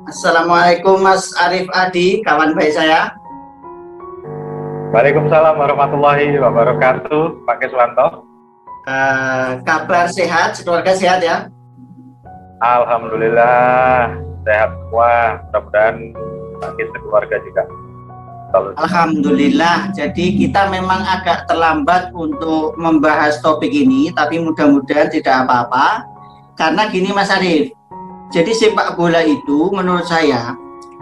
Assalamualaikum Mas Arif Adi, kawan baik saya. Waalaikumsalam warahmatullahi wabarakatuh, Pak Keswanto. Kabar sehat, keluarga sehat ya? Alhamdulillah sehat semua. Mudah-mudahan Pak Kes keluarga juga selalu sehat. Alhamdulillah. Jadi kita memang agak terlambat untuk membahas topik ini, tapi mudah-mudahan tidak apa-apa. Karena gini Mas Arif, jadi sepak bola itu menurut saya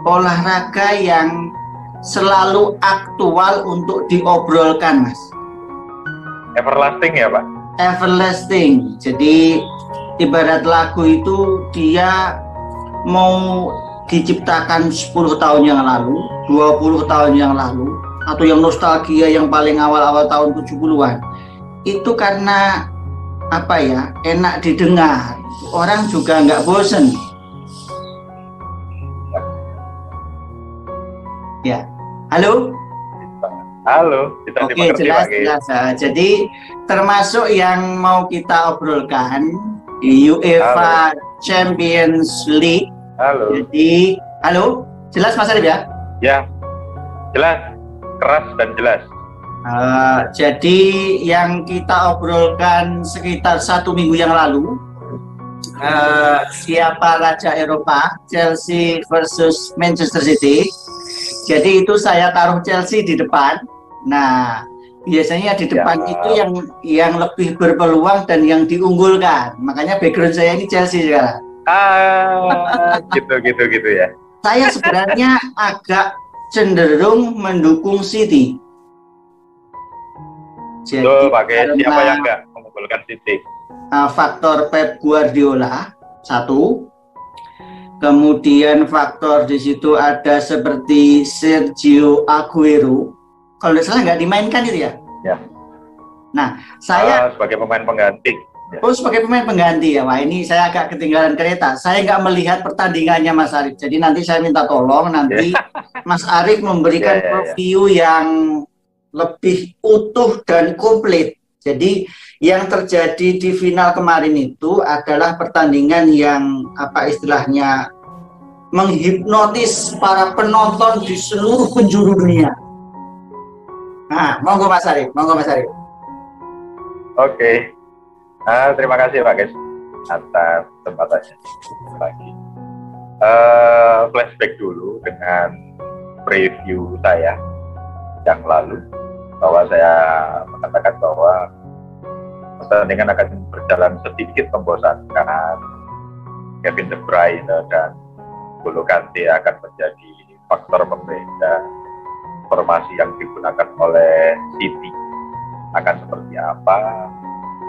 olahraga yang selalu aktual untuk diobrolkan, Mas. Everlasting ya, Pak? Everlasting. Jadi ibarat lagu itu dia mau diciptakan 10 tahun yang lalu, 20 tahun yang lalu, atau yang nostalgia yang paling awal-awal tahun 70-an. Itu karena apa ya, enak didengar. Orang juga nggak bosen. Ya, halo? Halo, bisa Oke, dimengerti jelas, Pak Kes? jelas. Jadi termasuk yang mau kita obrolkan di UEFA Halo. Champions League. Halo. Jadi, halo, jelas Mas Arif ya? Ya, jelas, keras dan jelas. Jadi yang kita obrolkan sekitar 1 minggu yang lalu, siapa Raja Eropa, Chelsea versus Manchester City. Jadi itu saya taruh Chelsea di depan. Nah, biasanya di depan itu yang lebih berpeluang dan yang diunggulkan. Makanya background saya ini Chelsea sekarang. Gitu ya. Saya sebenarnya agak cenderung mendukung City. Jadi pakai siapa yang enggak mengunggulkan City? Faktor Pep Guardiola satu, kemudian faktor di situ ada seperti Sergio Aguero. Kalau tidak salah nggak dimainkan itu ya? Ya. Nah, saya sebagai pemain pengganti. Oh, sebagai pemain pengganti ya. Wah, ini saya agak ketinggalan kereta. Saya nggak melihat pertandingannya Mas Arif. Jadi nanti saya minta tolong nanti Mas Arif memberikan review yang lebih utuh dan komplit. Jadi yang terjadi di final kemarin itu adalah pertandingan yang apa istilahnya menghipnotis para penonton di seluruh penjuru dunia. Nah, monggo Mas Arif, monggo Mas Arif. Oke. Terima kasih Pak Kes atas kesempatannya lagi. Flashback dulu dengan preview saya yang lalu, bahwa saya mengatakan bahwa pertandingan akan berjalan sedikit membosankan. Kevin De Bruyne dan N'Golo Kante akan menjadi faktor pembeda. Formasi yang digunakan oleh City akan seperti apa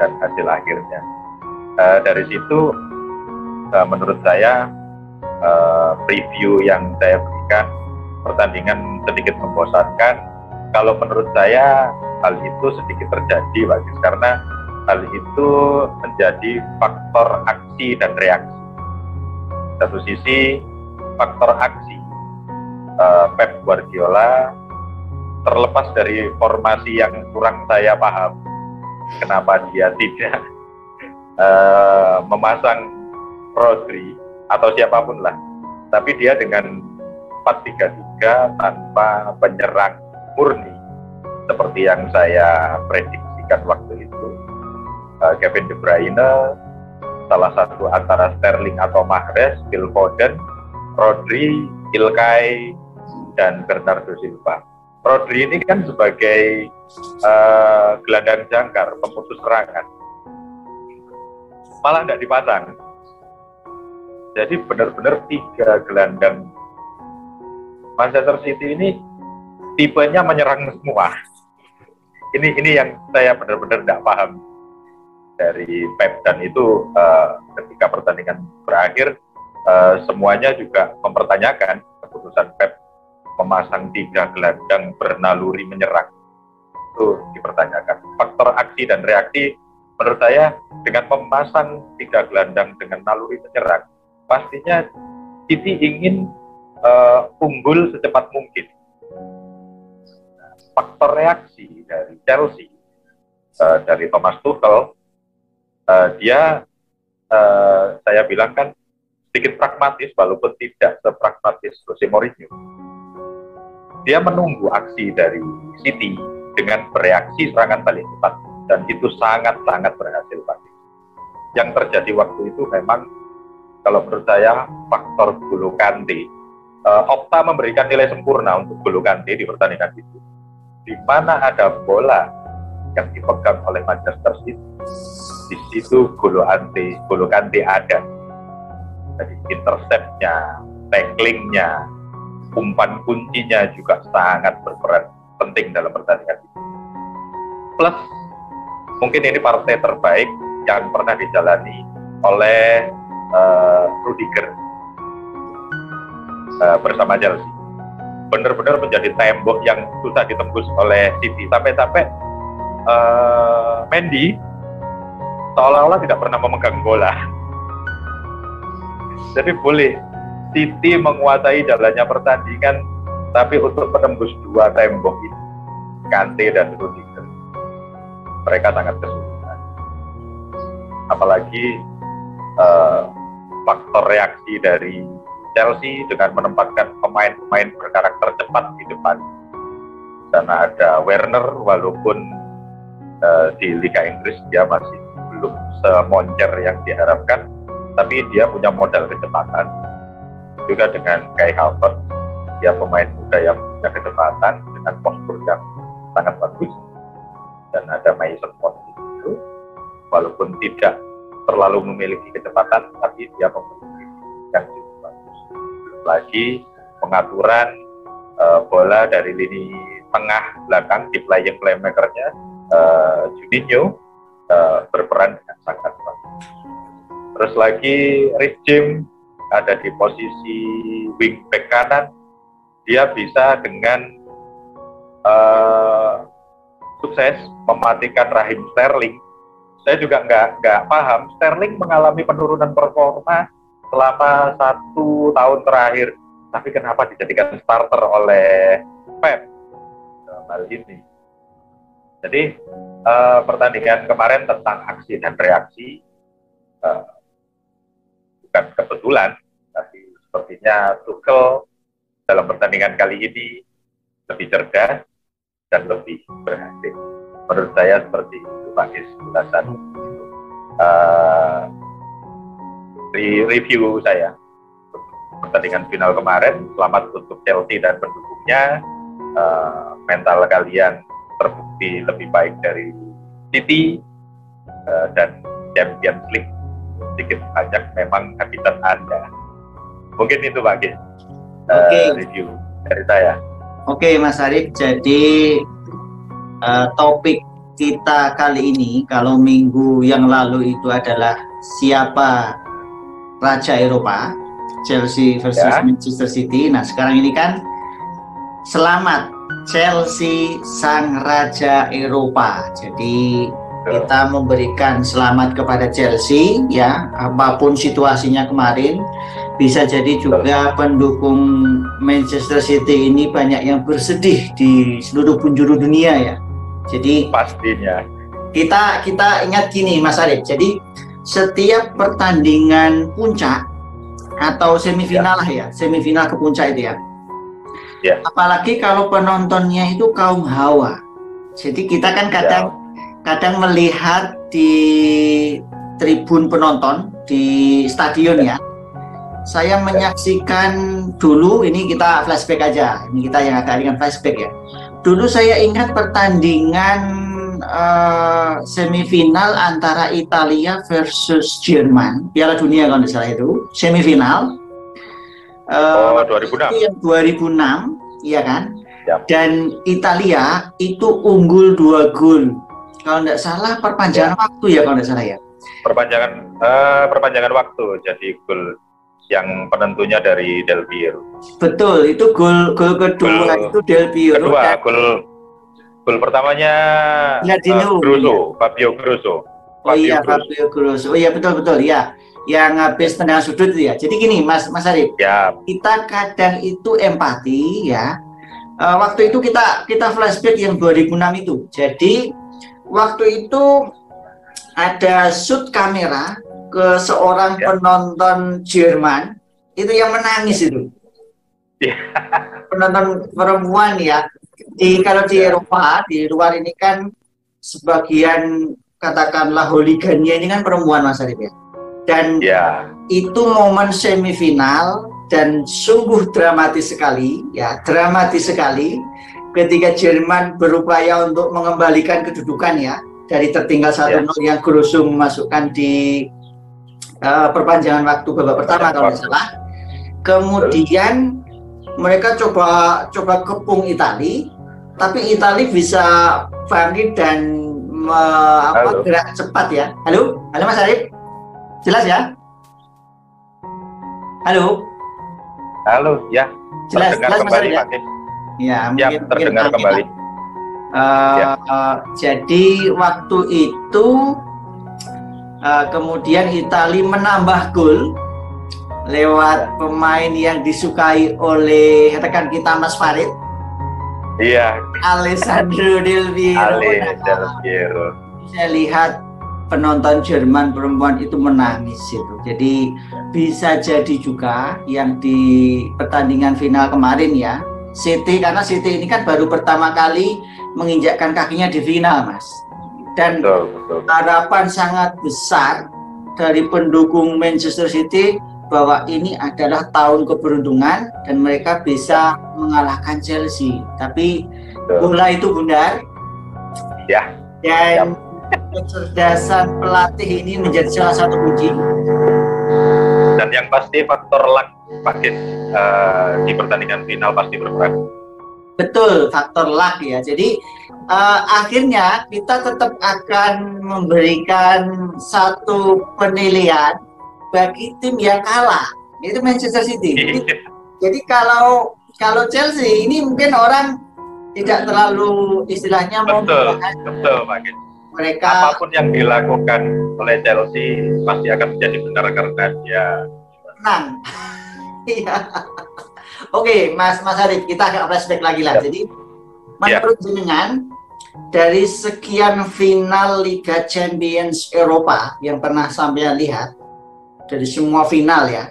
dan hasil akhirnya. Dari situ menurut saya preview yang saya berikan, pertandingan sedikit membosankan. Kalau menurut saya hal itu sedikit terjadi Bagus, karena hal itu menjadi faktor aksi dan reaksi. Satu sisi faktor aksi, Pep Guardiola terlepas dari formasi yang kurang saya paham, kenapa dia tidak memasang Rodri atau siapapun lah, tapi dia dengan 4-3-3 tanpa penyerang murni seperti yang saya prediksikan waktu itu. Kevin De Bruyne salah satu antara Sterling atau Mahrez, Phil Foden, Rodri, Ilkay, dan Bernardo Silva. Rodri ini kan sebagai gelandang jangkar, pemutus serangan, malah nggak dipasang. Jadi benar-benar 3 gelandang Manchester City ini tipenya menyerang semua. Ini yang saya benar-benar nggak paham dari Pep, dan itu ketika pertandingan berakhir semuanya juga mempertanyakan keputusan Pep memasang 3 gelandang bernaluri menyerang. Itu dipertanyakan. Faktor aksi dan reaksi menurut saya dengan memasang 3 gelandang dengan naluri menyerang, pastinya City ingin unggul secepat mungkin. Faktor reaksi dari Chelsea, dari Thomas Tuchel, dia saya bilang kan sedikit pragmatis walaupun tidak sepragmatis Jose Mourinho. Dia menunggu aksi dari City dengan bereaksi serangan balik cepat, dan itu sangat-sangat berhasil Pak. Yang terjadi waktu itu memang kalau menurut saya faktor N'Golo Kante. Opta memberikan nilai sempurna untuk N'Golo Kante di pertandingan itu, di mana ada bola yang dipegang oleh Manchester City, di situ N'Golo Kante ada. Jadi interceptnya, tacklingnya, umpan kuncinya juga sangat berperan penting dalam pertandingan itu. Plus mungkin ini partai terbaik yang pernah dijalani oleh Rudiger bersama Chelsea. Benar-benar menjadi tembok yang susah ditembus oleh City, sampai-sampai Mendy seolah-olah tidak pernah memegang bola. Jadi boleh City menguasai jalannya pertandingan, tapi untuk menembus dua tembok ini, Kante dan Rudiger, mereka sangat kesulitan. Apalagi faktor reaksi dari Chelsea dengan menempatkan pemain-pemain berkarakter cepat di depan. Karena ada Werner, walaupun di Liga Inggris dia masih belum semoncer yang diharapkan, tapi dia punya modal kecepatan. Juga dengan Kai Havertz, dia pemain muda yang punya kecepatan dengan postur yang sangat bagus. Dan ada Mason Mount itu, walaupun tidak terlalu memiliki kecepatan, tapi dia memiliki yang cukup bagus. Belum lagi pengaturan bola dari lini tengah belakang di playing playmaker-nya, Juninho berperan dengan sangat bagus. Terus lagi Reece James ada di posisi wingback kanan, dia bisa dengan sukses mematikan Raheem Sterling. Saya juga nggak paham, Sterling mengalami penurunan performa selama 1 tahun terakhir, tapi kenapa dijadikan starter oleh Pep dalam hal ini. Jadi pertandingan kemarin tentang aksi dan reaksi bukan kebetulan, tapi sepertinya Tuchel dalam pertandingan kali ini lebih cerdas dan lebih berhasil. Menurut saya seperti itu Pak Gis, ulasan review saya pertandingan final kemarin. Selamat untuk Chelsea dan pendukungnya. Mental kalian terbukti lebih baik dari City, dan Champions League sedikit banyak memang habitat Anda. Mungkin itu Pak Gis, review dari saya. Oke Mas Arif, jadi topik kita kali ini, kalau minggu yang lalu itu adalah siapa Raja Eropa, Chelsea versus Manchester City. Nah sekarang ini kan selamat Chelsea sang Raja Eropa. Jadi kita memberikan selamat kepada Chelsea ya, apapun situasinya kemarin. Bisa jadi juga pendukung Manchester City ini banyak yang bersedih di seluruh penjuru dunia ya. Jadi pastinya kita ingat gini Mas Arif. Jadi setiap pertandingan puncak atau semifinal semifinal ke puncak itu ya. Apalagi kalau penontonnya itu kaum hawa. Jadi kita kan kadang melihat di tribun penonton di stadion ya. Saya menyaksikan dulu, ini kita flashback aja. Ini kita yang agak ringan flashback ya. Dulu saya ingat pertandingan semifinal antara Italia versus Jerman, Piala Dunia kalau tidak salah itu, semifinal. 2006. Yang 2006, iya kan? Yap. Dan Italia itu unggul 2 gol. Kalau tidak salah perpanjangan waktu ya kalau tidak salah ya. Perpanjangan waktu, jadi gol yang penentunya dari Del Piero. Betul, itu gol kedua itu Del Piero. Gol pertamanya Fabio Grosso. Fabio Grosso. Oh iya betul ya. Yang habis tendangan sudut itu ya. Jadi gini Mas Arif. Ya. Kita kadang itu empati ya. Waktu itu kita flashback yang 2006 itu. Jadi waktu itu ada shoot kamera ke seorang penonton Jerman itu yang menangis itu. Penonton perempuan ya. Kalau di Eropa, di luar ini kan sebagian katakanlah hooligannya ini kan perempuan Mas Arif ya. Dan itu momen semifinal dan sungguh dramatis sekali ya, dramatis sekali ketika Jerman berupaya untuk mengembalikan kedudukan ya dari tertinggal 1-0 yang Grosung memasukkan di perpanjangan waktu babak pertama kalau tidak salah. Kemudian mereka coba kepung Itali, tapi Itali bisa bangkit dan gerak cepat ya. Halo Mas Arif, jelas ya? Halo ya, jelas Mas Arif ya? Ya, mungkin terdengar kembali. Jadi waktu itu kemudian Italia menambah gol lewat pemain yang disukai oleh rekan kita Mas Farid. Iya. Alessandro Del Piero. Saya lihat penonton Jerman perempuan itu menangis itu. Jadi bisa jadi juga yang di pertandingan final kemarin ya. City, karena City ini kan baru pertama kali menginjakkan kakinya di final, Mas. Dan betul. Harapan sangat besar dari pendukung Manchester City bahwa ini adalah tahun keberuntungan dan mereka bisa mengalahkan Chelsea. Tapi bola itu bundar. Ya. Dan kecerdasan pelatih ini menjadi salah satu kunci. Dan yang pasti faktor luck di pertandingan final pasti berperan. Betul, faktor luck ya. Jadi akhirnya kita tetap akan memberikan satu penilaian bagi tim yang kalah, itu Manchester City. Jadi kalau Chelsea ini mungkin orang tidak terlalu istilahnya betul Pak. Mereka apapun yang dilakukan oleh Chelsea pasti akan menjadi benar karena dia menang. Iya. Oke, Mas Arif, kita agak flashback lagi lah. Jadi menurut jenengan dari sekian final Liga Champions Eropa yang pernah sampean lihat, dari semua final ya,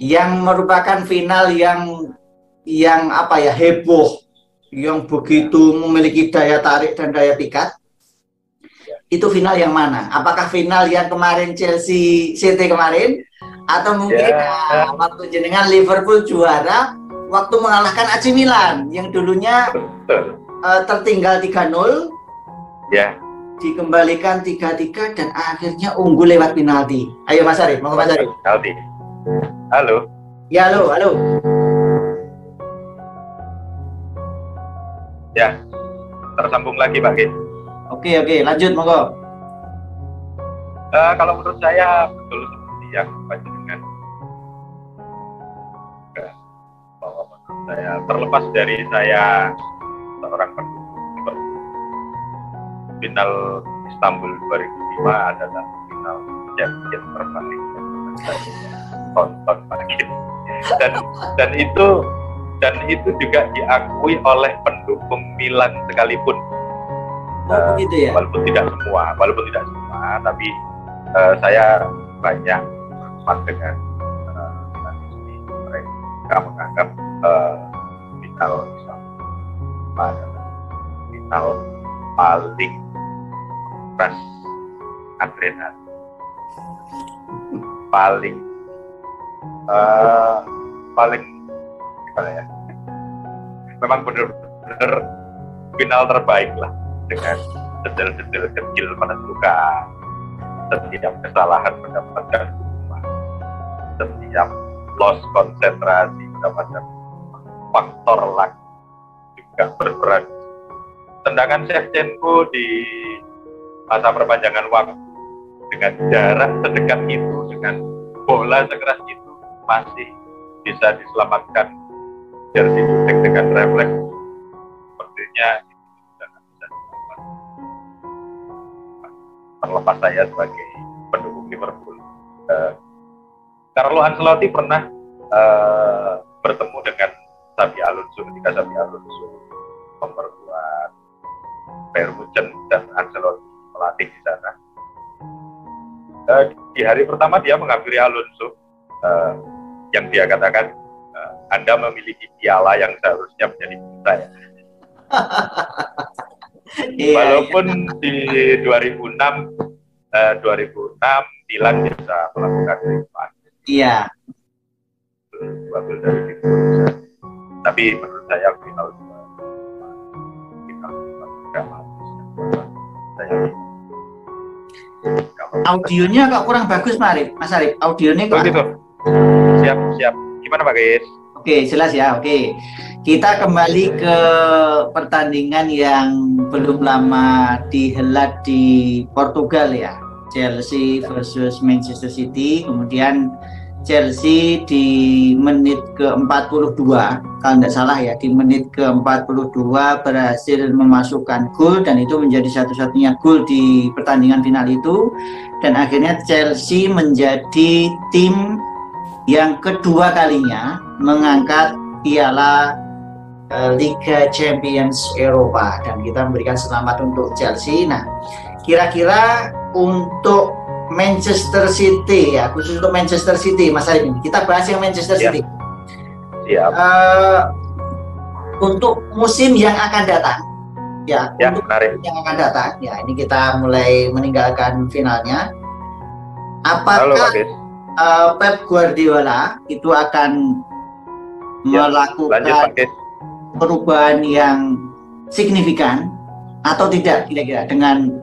yang merupakan final yang apa ya, heboh, yang begitu memiliki daya tarik dan daya pikat, itu final yang mana? Apakah final yang kemarin Chelsea City kemarin, atau mungkin waktu jenengan Liverpool juara waktu mengalahkan AC Milan yang dulunya tertinggal 3-0 dikembalikan 3-3 dan akhirnya unggul lewat penalti. Ayo Mas Arif, mau Mas Arif. Halo. Ya, halo. Ya, tersambung lagi Pak. Oke, lanjut monggo. Kalau menurut saya betul seperti yang panjenengan bahwa menurut saya terlepas dari saya seorang pendukung, final Istanbul 2005 adalah final champion terbaik yang saya tonton pagi. Dan itu juga diakui oleh pendukung Milan sekalipun. Begitu ya? Walaupun tidak semua, tapi saya banyak berteman dengan mereka menganggap final adalah final paling keras adrenalin, paling gimana ya? Memang benar-benar final terbaik lah, dengan detail-detail kecil menentukan, setiap kesalahan mendapatkan hukuman, setiap loss konsentrasi mendapatkan faktor luck juga berperan. Tendangan Shevchenko di masa perpanjangan waktu dengan jarak sedekat itu, dengan bola sekeras itu, masih bisa diselamatkan jersey putih dengan refleks. Sepertinya terlepas saya sebagai pendukung Liverpool. Carlo Ancelotti pernah bertemu dengan Xabi Alonso ketika Xabi Alonso memperkuat Bayern Munchen dan Ancelotti melatih di sana. Di hari pertama dia menghampiri Alonso, yang dia katakan, Anda memiliki piala yang seharusnya menjadi saya. Walaupun di 2006 Milan bisa melakukan rival. Iya. Wakil dari itu. Tapi menurut saya final dramatis. Audionya kok kurang bagus, Mas Arif. Audionya kok. Gitu. Siap. Gimana Pak Gis? Oke, jelas ya. Oke. Kita kembali ke pertandingan yang belum lama dihelat di Portugal ya. Chelsea versus Manchester City. Kemudian Chelsea di menit ke-42, kalau tidak salah ya, di menit ke-42 berhasil memasukkan gol, dan itu menjadi satu-satunya gol di pertandingan final itu. Dan akhirnya Chelsea menjadi tim yang kedua kalinya mengangkat piala Liga Champions Eropa, dan kita memberikan selamat untuk Chelsea. Nah, kira-kira untuk Manchester City ya, khusus untuk Manchester City, Mas Arif, kita bahas yang Manchester City. Siap. Untuk musim yang akan datang, untuk menarik. Yang akan datang, ya ini kita mulai meninggalkan finalnya. Apakah Pep Guardiola itu akan melakukan perubahan yang signifikan atau tidak kira-kira dengan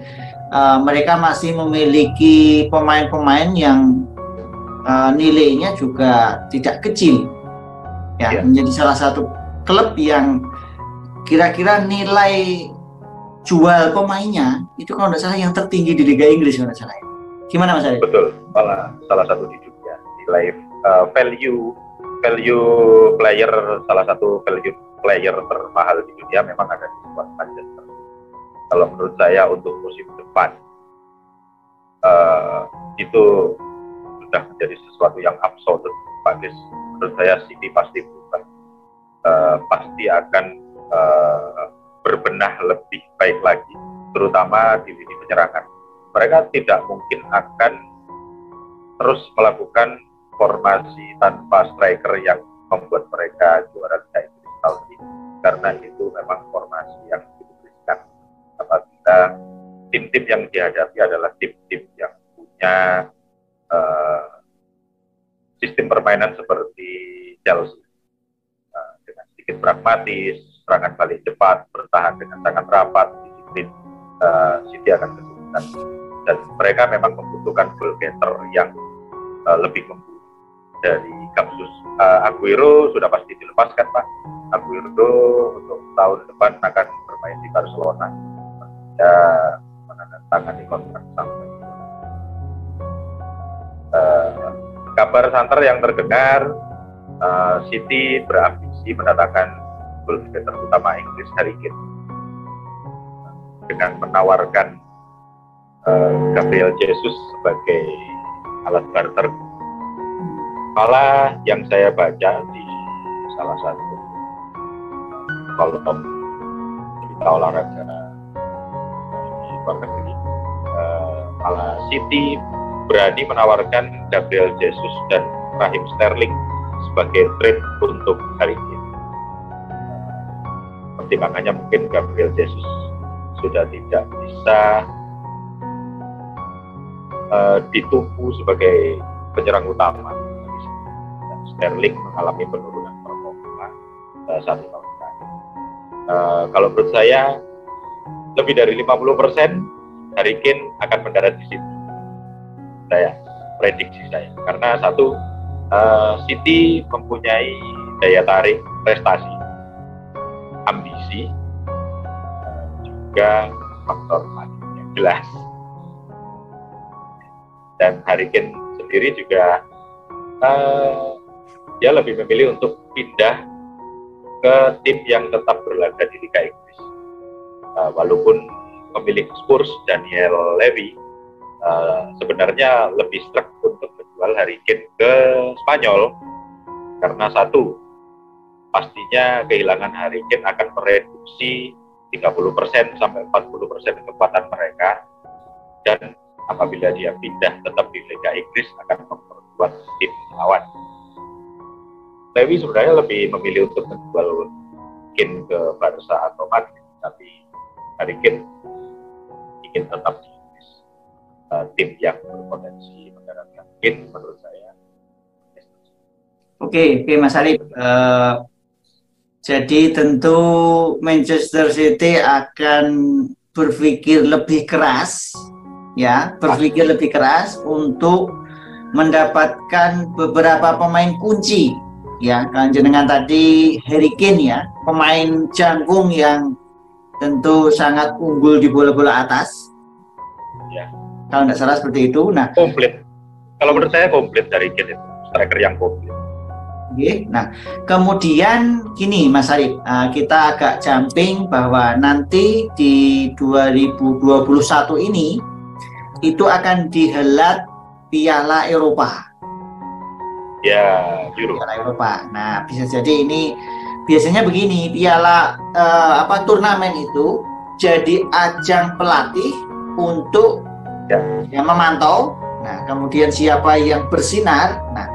mereka masih memiliki pemain-pemain yang nilainya juga tidak kecil ya, menjadi salah satu klub yang kira-kira nilai jual pemainnya itu kalau tidak salah yang tertinggi di Liga Inggris, kalau tidak salah. Gimana Mas Arif? Betul, salah satu di dunia, nilai value player, salah satu value player termahal di dunia memang ada di squad Manchester. Kalau menurut saya untuk musim depan itu sudah menjadi sesuatu yang absolut, Pak Gis. Menurut saya City pasti bukan, pasti akan berbenah lebih baik lagi, terutama di lini penyerangan. Mereka tidak mungkin akan terus melakukan formasi tanpa striker yang membuat mereka juara Liga Inggris tahun ini, karena itu memang formasi yang diberikan apabila tim-tim yang dihadapi adalah tim-tim yang punya sistem permainan seperti Chelsea, dengan sedikit pragmatis, serangan balik cepat, bertahan dengan sangat rapat, disiplin. City akan kesulitan, dan mereka memang membutuhkan goal getter yang lebih membunuh. Dari Kapsus Aguero sudah pasti dilepaskan, Pak. Aguero untuk tahun depan akan bermain di Barcelona. Ya, menandatangani kontrak sampai. Kabar santer yang terdengar, City berambisi mendatangkan goal getter utama Inggris Harry Kane dengan menawarkan Gabriel Jesus sebagai alat barter. Malah yang saya baca di salah satu kolom berita olahraga di luar negeri, malah City berani menawarkan Gabriel Jesus dan Raheem Sterling sebagai trade untuk Harry Kane. Pertimbangannya mungkin Gabriel Jesus sudah tidak bisa ditumpu sebagai penyerang utama. Sterling mengalami penurunan performa 1 tahun terakhir. Kalau menurut saya lebih dari 50% Harry Kane akan mendarat di City. Prediksi saya, karena satu, City mempunyai daya tarik prestasi, ambisi, juga faktor money yang jelas. Dan Harry Kane sendiri juga dia lebih memilih untuk pindah ke tim yang tetap berlaga di Liga Inggris. Walaupun pemilik Spurs, Daniel Levy, sebenarnya lebih struck untuk menjual Harry Kane ke Spanyol, karena satu, pastinya kehilangan Harry Kane akan mereduksi 30% sampai 40% kekuatan mereka, dan apabila dia pindah tetap di Liga Inggris akan memperkuat tim lawan. Lewi sebenarnya lebih memilih untuk menjual Kane ke Barca atau Madrid, tapi Harry Kane ingin tetap di Inggris. Tim yang berpotensi mendapatkan Kane menurut saya. Oke, Mas Arif. Jadi tentu Manchester City akan berpikir lebih keras, ya, berpikir lebih keras untuk mendapatkan beberapa pemain kunci. Ya, kan jenengan tadi Harry Kane ya, pemain jangkung yang tentu sangat unggul di bola-bola atas. Ya. Kalau tidak salah seperti itu. Nah, komplit. Kalau menurut saya komplit dari Kane itu, striker yang komplit. Oke. Nah, kemudian gini Mas Arif, kita agak jumping bahwa nanti di 2021 ini itu akan dihelat Piala Eropa. Ya, Euro. Piala Eropa. Nah, bisa jadi ini biasanya begini, piala turnamen itu jadi ajang pelatih untuk yang memantau. Nah, kemudian siapa yang bersinar. Nah,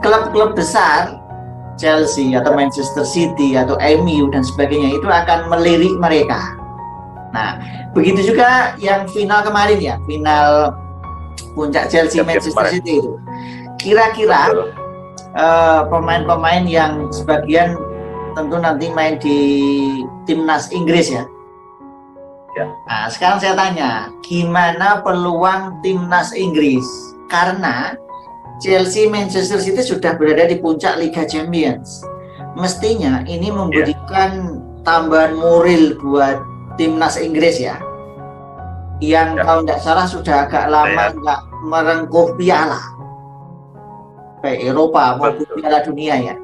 klub-klub besar Chelsea atau Manchester City atau MU dan sebagainya itu akan melirik mereka. Nah, begitu juga yang final kemarin ya, final puncak Chelsea Manchester City itu. Kira-kira pemain-pemain yang sebagian tentu nanti main di timnas Inggris ya. Nah, sekarang saya tanya, gimana peluang timnas Inggris? Karena Chelsea Manchester City sudah berada di puncak Liga Champions. Mestinya ini memberikan tambahan moral buat timnas Inggris ya. Yang kalau tidak salah sudah agak lama nggak merengkuh piala. Baik Eropa maupun Piala Dunia ya.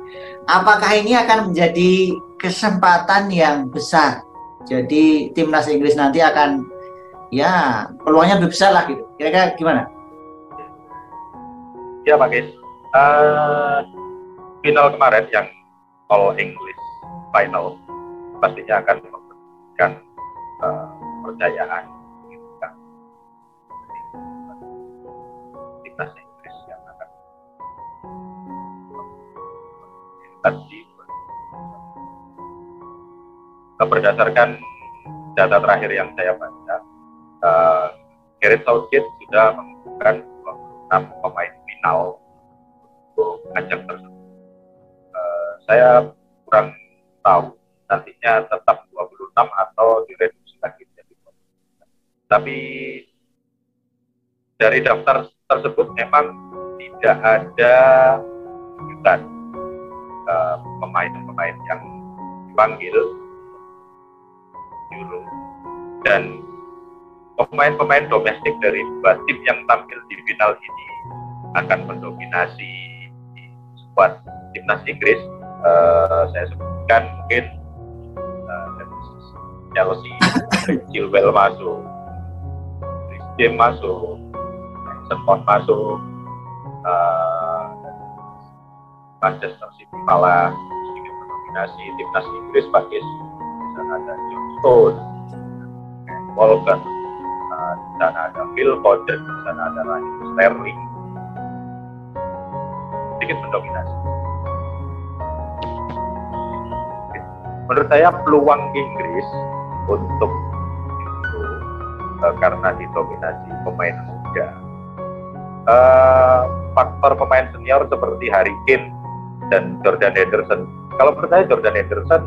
Apakah ini akan menjadi kesempatan yang besar? Jadi timnas Inggris nanti akan ya peluangnya lebih besar lah gitu. Kira-kira gimana? Ya Pak Gis, final kemarin yang All English final pastinya akan memberikan kepercayaan timnas Inggris yang akan tadi berdasarkan data terakhir yang saya baca, Gareth Southgate sudah mengumumkan 26 pemain final untuk ajang tersebut. Saya kurang tahu nantinya tetap 26 atau direduksi lagi menjadi 20. Tapi dari daftar tersebut memang tidak ada kejutan pemain-pemain yang dipanggil Euro, dan pemain-pemain domestik dari dua tim yang tampil di final ini akan mendominasi skuad timnas Inggris. Saya sebutkan mungkin Chelsea, Chilwell masuk, Chris James masuk, Mason Mount masuk, Manchester City malah sedikit mendominasi timnas Inggris bagi di sana ada John Stones, Walker, di sana ada Phil Foden, di sana ada Raheem Sterling, sedikit mendominasi. Menurut saya peluang Inggris untuk itu karena didominasi pemain muda, faktor pemain senior seperti Harry Kane dan Jordan Henderson. Kalau menurut saya Jordan Henderson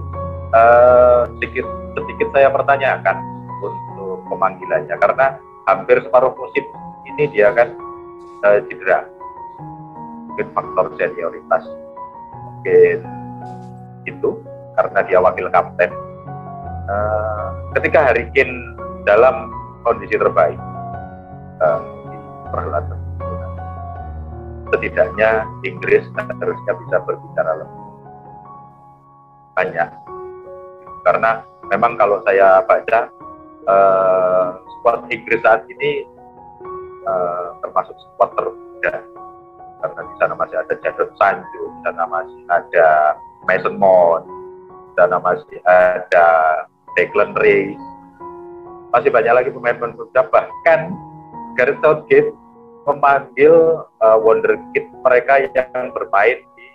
sedikit saya pertanyakan untuk pemanggilannya, karena hampir separuh musim ini dia kan cedera. Mungkin faktor senioritas, mungkin itu karena dia wakil kapten. Ketika Harry Kane dalam kondisi terbaik di perhelatan, setidaknya Inggris harusnya bisa berbicara lebih banyak, karena memang kalau saya baca skuad Inggris saat ini termasuk skuad termuda, karena di sana masih ada Jadon Sancho, di sana masih ada Mason Mount, di sana masih ada Declan Rice, masih banyak lagi pemain-pemain muda, bahkan Gareth Southgate memanggil wonderkid mereka yang bermain di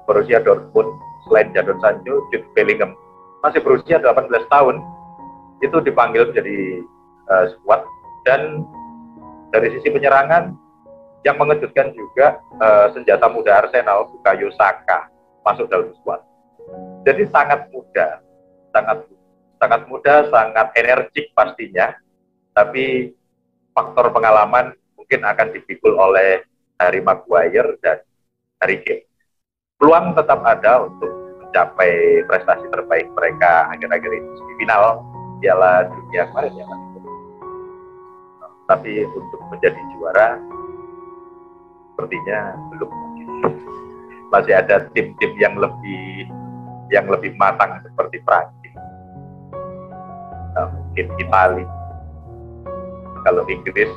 Borussia Dortmund selain Jadon Sancho, Jude Bellingham masih berusia 18 tahun itu dipanggil menjadi squad. Dan dari sisi penyerangan yang mengejutkan juga senjata muda Arsenal Bukayo Saka masuk dalam squad. Jadi sangat muda, sangat energik pastinya, tapi faktor pengalaman mungkin akan dipikul oleh Harry Maguire dan Harry Kane. Peluang tetap ada untuk mencapai prestasi terbaik mereka akhir-akhir ini di final Piala Dunia kemarin ya Mas. Tapi untuk menjadi juara sepertinya belum. Masih ada tim-tim yang lebih matang seperti Prancis, mungkin Italia. Kalau Inggris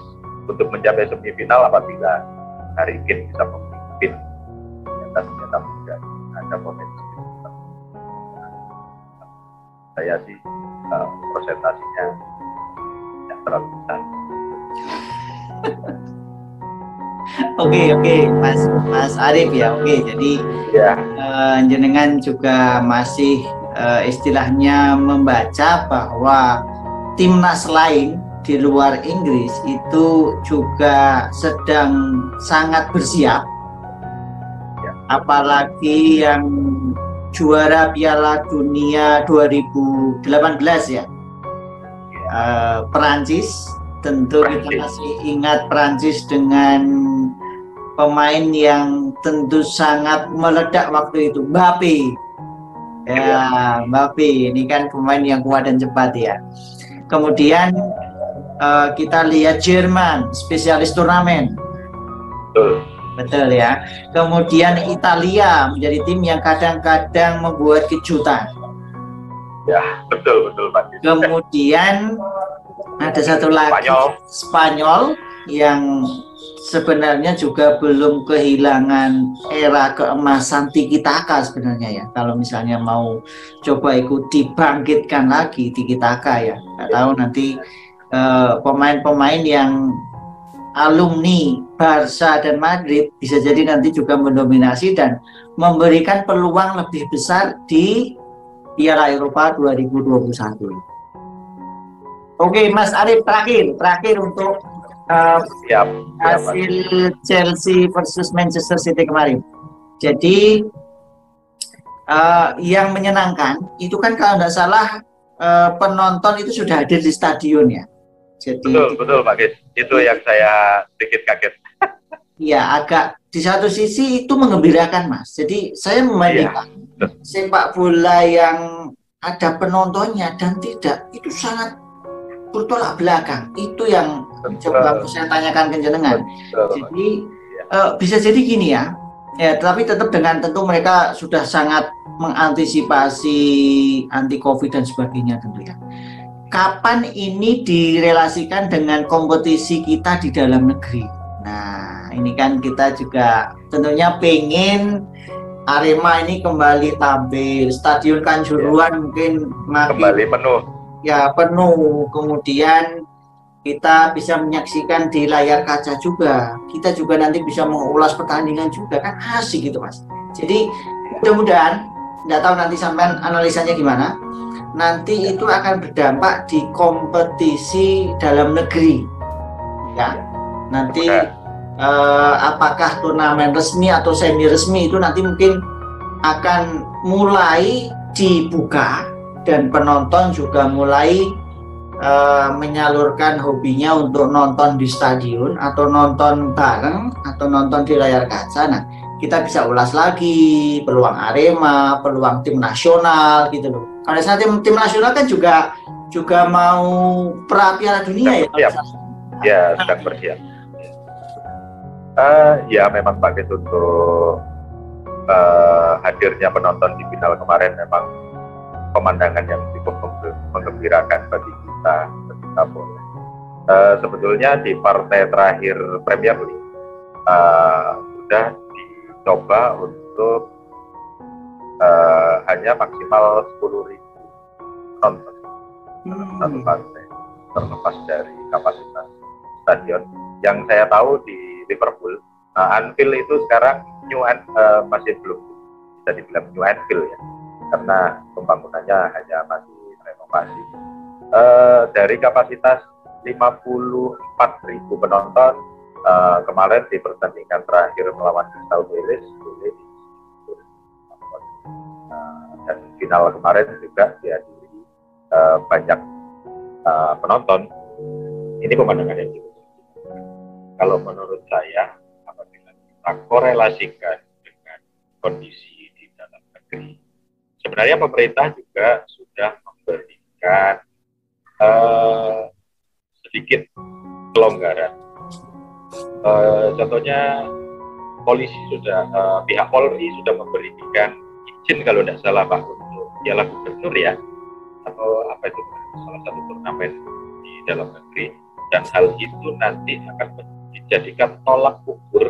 untuk mencapai semifinal apabila Harry Kane bisa memimpin senjata muda, ada potensi. Saya sih presentasinya yang terlalu besar. Oke, Mas Arif ya. Oke, jadi ya. Jenengan juga masih istilahnya membaca bahwa timnas lain di luar Inggris itu juga sedang sangat bersiap, ya. Apalagi yang juara Piala Dunia 2018 ya, Perancis. Tentu kita masih ingat Perancis dengan pemain yang tentu sangat meledak waktu itu, Mbappe. Ya, Mbappe ini kan pemain yang kuat dan cepat ya. Kemudian kita lihat Jerman, spesialis turnamen. Betul ya. Kemudian Italia menjadi tim yang kadang-kadang membuat kejutan. Ya, betul Pak. Kemudian ada satu lagi Spanyol yang sebenarnya juga belum kehilangan era keemasan Tiki Taka sebenarnya ya. Kalau misalnya mau coba ikut dibangkitkan lagi Tiki Taka ya. Nggak tahu nanti pemain-pemain yang alumni Barca dan Madrid bisa jadi nanti juga mendominasi dan memberikan peluang lebih besar di Piala Eropa 2021. Oke, Mas Arif, terakhir untuk hasil Chelsea versus Manchester City kemarin. Jadi yang menyenangkan itu kan kalau tidak salah penonton itu sudah hadir di stadion ya. Jadi, betul Pak Gis. Itu yang saya sedikit kaget. Iya, agak di satu sisi itu menggembirakan Mas. Jadi saya membandingkan sepak bola yang ada penontonnya dan tidak, itu sangat bertolak belakang. Itu yang coba saya tanyakan ke jenengan. Jadi bisa jadi gini ya, tapi tetap dengan tentu mereka sudah sangat mengantisipasi anti Covid dan sebagainya tentu ya. Kapan ini direlasikan dengan kompetisi kita di dalam negeri? Nah, ini kan kita juga tentunya pengen Arema ini kembali tampil, Stadion Kanjuruhan mungkin kembali penuh. Ya penuh, kemudian kita bisa menyaksikan di layar kaca juga. Kita juga nanti bisa mengulas pertandingan juga, kan asik gitu Mas. Jadi mudah-mudahan, nggak tahu nanti sampean analisanya gimana, nanti itu akan berdampak di kompetisi dalam negeri. Ya, nanti apakah turnamen resmi atau semi resmi itu nanti mungkin akan mulai dibuka dan penonton juga mulai menyalurkan hobinya untuk nonton di stadion atau nonton bareng atau nonton di layar kaca. Nah, kita bisa ulas lagi peluang Arema, peluang tim nasional gitu loh. Karena saat tim nasional kan juga mau pra Piala Dunia ya. Ya, sedang bersiap. Ya memang Pak Gis, untuk hadirnya penonton di final kemarin memang pemandangan yang cukup menggembirakan bagi kita pecinta bola. Sebetulnya di partai terakhir Premier League sudah dicoba untuk hanya maksimal 10.000 penonton satu partai, terlepas dari kapasitas stadion. Yang saya tahu di Liverpool, Anfield itu sekarang masih belum bisa dibilang new Anfield ya, karena pembangunannya hanya masih renovasi. Dari kapasitas 54.000 penonton kemarin di pertandingan terakhir melawan Crystal Palace dan final kemarin juga dihadiri banyak penonton. Ini pemandangan yang cukup. Kalau menurut saya, apabila kita korelasikan dengan kondisi di dalam negeri, sebenarnya pemerintah juga sudah memberikan sedikit kelonggaran. Contohnya polisi sudah, pihak Polri sudah memberikan izin kalau tidak salah Pak untuk Piala Gubernur ya, atau apa itu, salah satu turnamen di dalam negeri, dan hal itu nanti akan dijadikan tolak ukur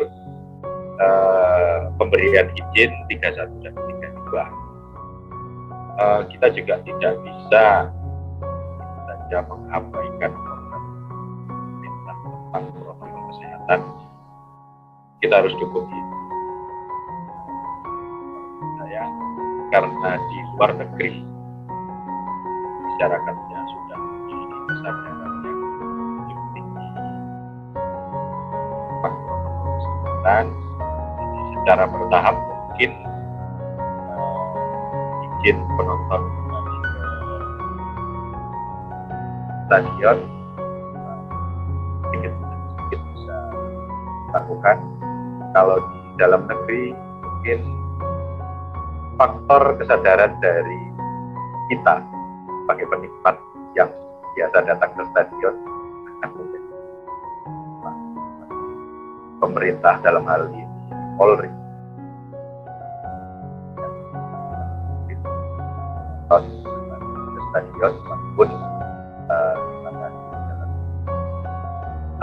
pemberian izin 31 dan 32. Kita juga tidak bisa saja mengabaikan program pemerintah tentang protokol kesehatan. Kita harus dukung itu. Saya karena di luar negeri masyarakatnya sudah memiliki kesadaran yang cukup tinggi tentang protokol kesehatan. Jadi secara bertahap mungkin izin penonton kembali ke stadion sedikit bisa dilakukan. Kalau di dalam negeri mungkin faktor kesadaran dari kita sebagai penikmat yang biasa datang ke stadion akan menjadi pemerintah dalam hal ini Polri ke stadion maupun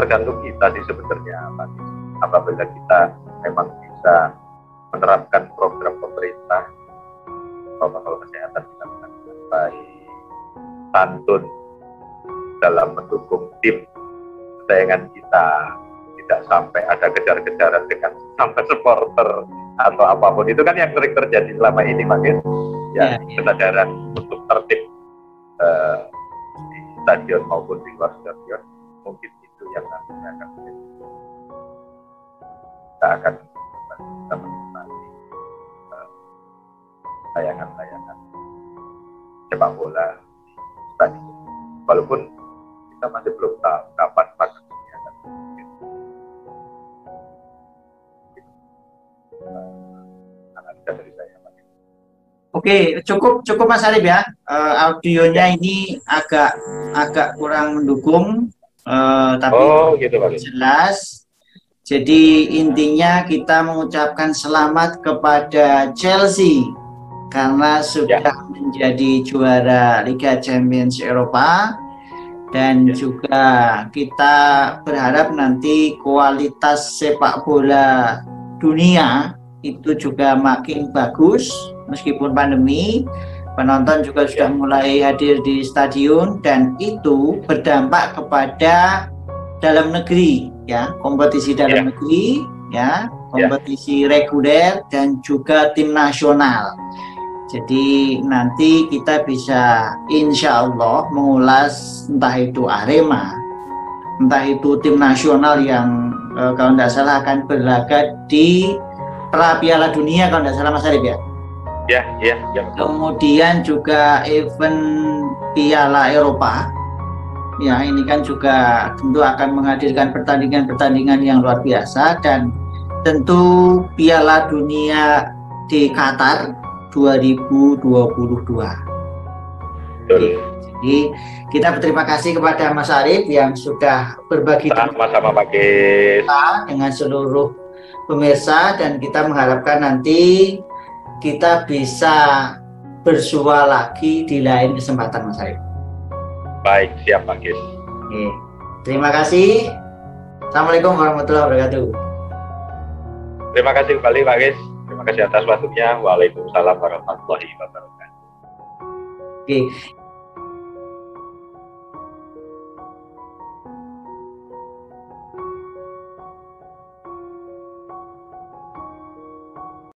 tergantung kita sih sebenarnya apabila kita memang bisa menerapkan program pemerintah protokol kesehatan kita dengan baik, santun dalam mendukung tim kesayangan kita, tidak sampai ada kejar-kejaran dengan sampai supporter atau apapun, itu kan yang sering terjadi selama ini makin ya, kesadaran untuk tertib di stadion maupun di luar stadion, mungkin itu yang nantinya akan menjadi kita akan bisa menikmati tayangan-tayangan sepak bola di stadion, walaupun kita masih belum tahu kapan vaksinnya akan analisa dari saya. Oke, cukup Mas Arif ya. Audionya ini agak kurang mendukung, tapi gitu, jelas. Jadi intinya kita mengucapkan selamat kepada Chelsea karena sudah menjadi juara Liga Champions Eropa, dan juga kita berharap nanti kualitas sepak bola dunia itu juga makin bagus meskipun pandemi. Penonton juga sudah mulai hadir di stadion, dan itu berdampak kepada dalam negeri ya, kompetisi dalam negeri ya, kompetisi reguler dan juga tim nasional. Jadi nanti kita bisa insya Allah mengulas entah itu Arema, entah itu tim nasional yang kalau tidak salah akan berlaga di pra Piala Dunia kalau tidak salah Mas Arif ya. Ya. Kemudian juga event Piala Eropa. Ya, ini kan juga tentu akan menghadirkan pertandingan-pertandingan yang luar biasa, dan tentu Piala Dunia di Qatar 2022. Jadi kita berterima kasih kepada Mas Arif yang sudah berbagi sama-sama Pak Gis dengan seluruh pemirsa, dan kita mengharapkan nanti kita bisa bersua lagi di lain kesempatan Mas Arif. Baik, siap Pak Gis. Terima kasih. Assalamualaikum warahmatullahi wabarakatuh. Terima kasih kembali Pak Gis. Terima kasih atas waktunya. Waalaikumsalam warahmatullahi wabarakatuh. Oke.